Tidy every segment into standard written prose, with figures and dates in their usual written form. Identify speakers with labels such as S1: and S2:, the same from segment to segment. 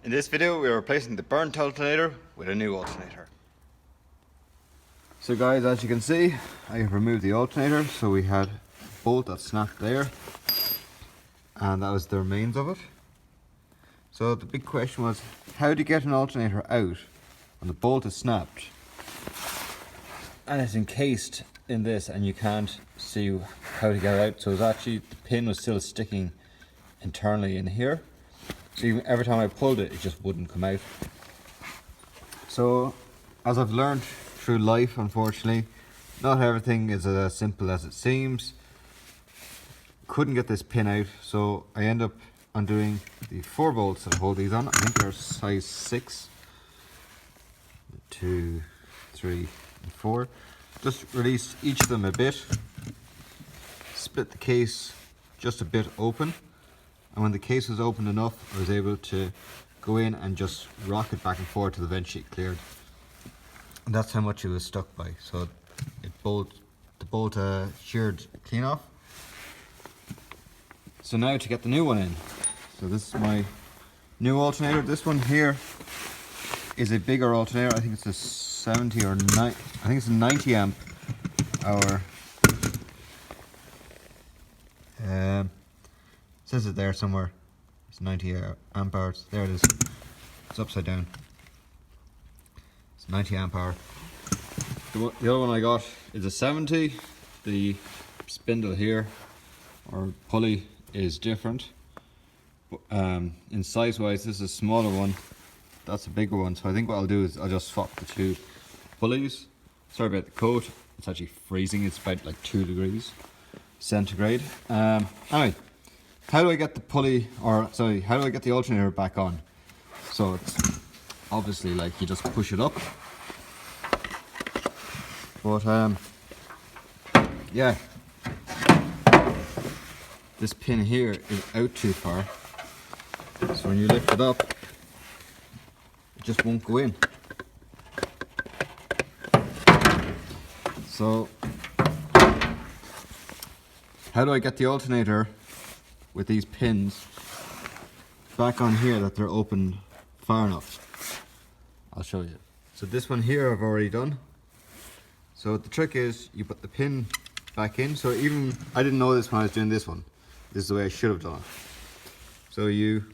S1: In this video we are replacing the burnt alternator with a new alternator. So guys, as you can see, I have removed the alternator. So we had a bolt that snapped there, and that was the remains of it. So the big question was, how do you get an alternator out when the bolt is snapped and it's encased in this and you can't see how to get it out? So it's actually, the pin was still sticking internally in here. So even every time I pulled it, it just wouldn't come out. So as I've learned through life, unfortunately, not everything is as simple as it seems. Couldn't get this pin out, so I end up undoing the 4 bolts that hold these on. I think they're size 6. 2, 3, and 4. Just release each of them a bit. Split the case just a bit open. And when the case was open enough, I was able to go in and just rock it back and forth till eventually it cleared. And that's how much it was stuck by. So the bolt sheared clean off. So now to get the new one in. So this is my new alternator. This one here is a bigger alternator. I think it's a 70 or 9. I think it's a 90 amp hour. Says it there somewhere. It's 90 amp hours. There it is. It's upside down. It's 90 amp hour. The other one I got is a 70. The spindle here, or pulley, is different. In size wise, this is a smaller one. That's a bigger one. So I think what I'll do is I'll just swap the 2 pulleys. Sorry about the coat. It's actually freezing. It's about like 2 degrees centigrade. Anyway. How do I get the pulley, or sorry, how do I get the alternator back on? So it's obviously like you just push it up. But yeah, this pin here is out too far. So when you lift it up, it just won't go in. So how do I get the alternator with these pins back on here that they're open far enough? I'll show you. So this one here I've already done. So the trick is you put the pin back in. So even I didn't know this when I was doing this one. This is the way I should have done it. So you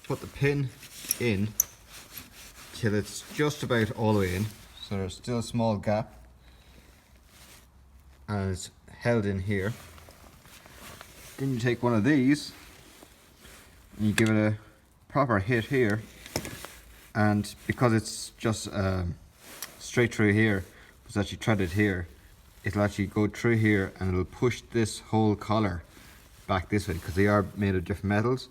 S1: put the pin in till it's just about all the way in. So there's still a small gap, and it's held in here. Then you take one of these and you give it a proper hit here, and because it's just straight through here, it's actually threaded here, it'll actually go through here and it'll push this whole collar back this way, because they are made of different metals.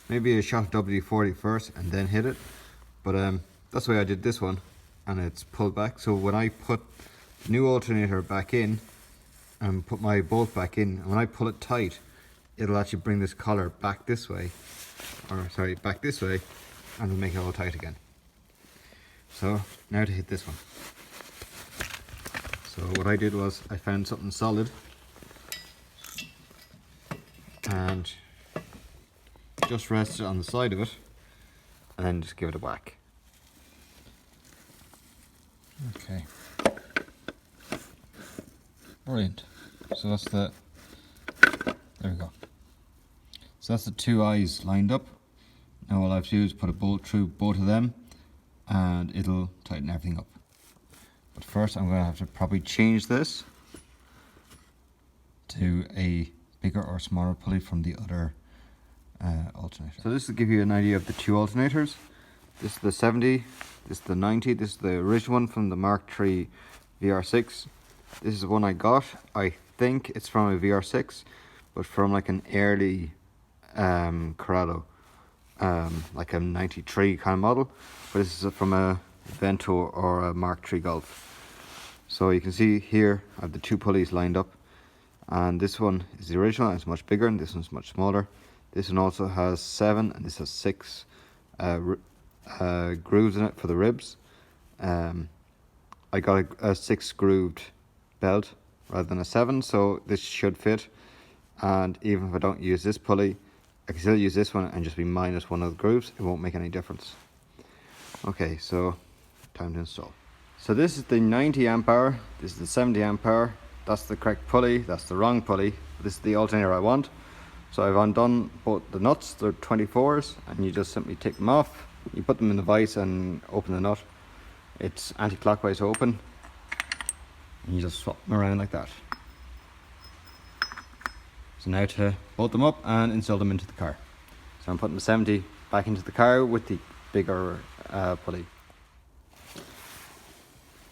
S1: Maybe a shot of WD-40 first and then hit it, but that's the way I did this one, and it's pulled back. So when I put the new alternator back in and put my bolt back in, and when I pull it tight, it'll actually bring this collar back this way, or sorry, back this way, and it'll make it all tight again. So now to hit this one. So what I did was I found something solid and just rested on the side of it, and then just give it a whack. Okay. Brilliant. So that's there we go. So that's the 2 eyes lined up. Now all I have to do is put a bolt through both of them and it'll tighten everything up. But first I'm going to have to probably change this to a bigger or smaller pulley from the other alternator. So this will give you an idea of the 2 alternators. This is the 70, this is the 90, this is the original one from the Mark III VR6. This is the one I got. I think it's from a VR6, but from like an early Corrado, like a 93 kind of model. But this is from a Vento or a Mark III Golf. So you can see here I have the 2 pulleys lined up, and this one is the original and it's much bigger, and this one's much smaller. This one also has 7 and this has 6 grooves in it for the ribs. I got a 6 grooved belt rather than a 7, so this should fit. And even if I don't use this pulley, I can still use this one and just be minus one of the grooves. It won't make any difference. Okay, so time to install. So this is the 90 amp hour, this is the 70 amp hour. That's the correct pulley, that's the wrong pulley. This is the alternator I want. So I've undone both the nuts, they're 24s, and you just simply take them off. You put them in the vise and open the nut. It's anti-clockwise open. And you just swap them around like that. So now to bolt them up and install them into the car. So I'm putting the 70 back into the car with the bigger pulley.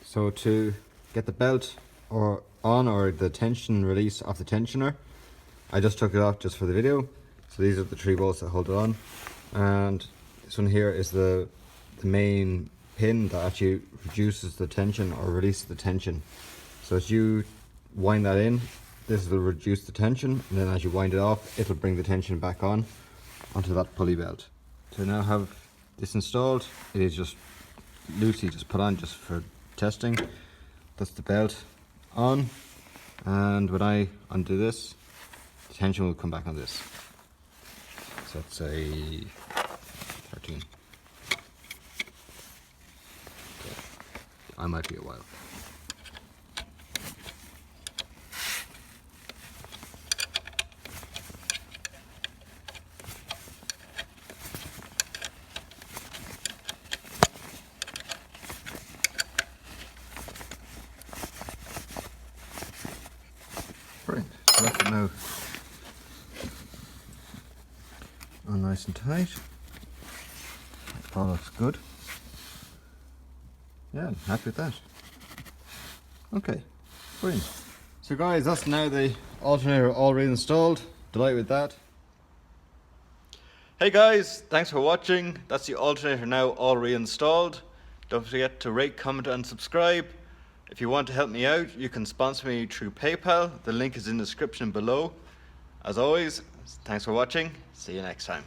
S1: So to get the belt or the tension release off the tensioner, I just took it off just for the video. So these are the 3 bolts that hold it on, and this one here is the main pin that actually reduces the tension or releases the tension. So as you wind that in, this will reduce the tension, and then as you wind it off, it'll bring the tension back on onto that pulley belt. To now have this installed, it is just loosely just put on just for testing. That's the belt on, and when I undo this, the tension will come back on this. So let's say 13. Okay. I might be a while. Brilliant. So that's it now on nice and tight. That looks good. Yeah, I'm happy with that. Okay, brilliant. So guys, that's now the alternator all reinstalled. Delighted with that. Hey guys, thanks for watching. That's the alternator now all reinstalled. Don't forget to rate, comment and subscribe. If you want to help me out, you can sponsor me through PayPal. The link is in the description below. As always, thanks for watching. See you next time.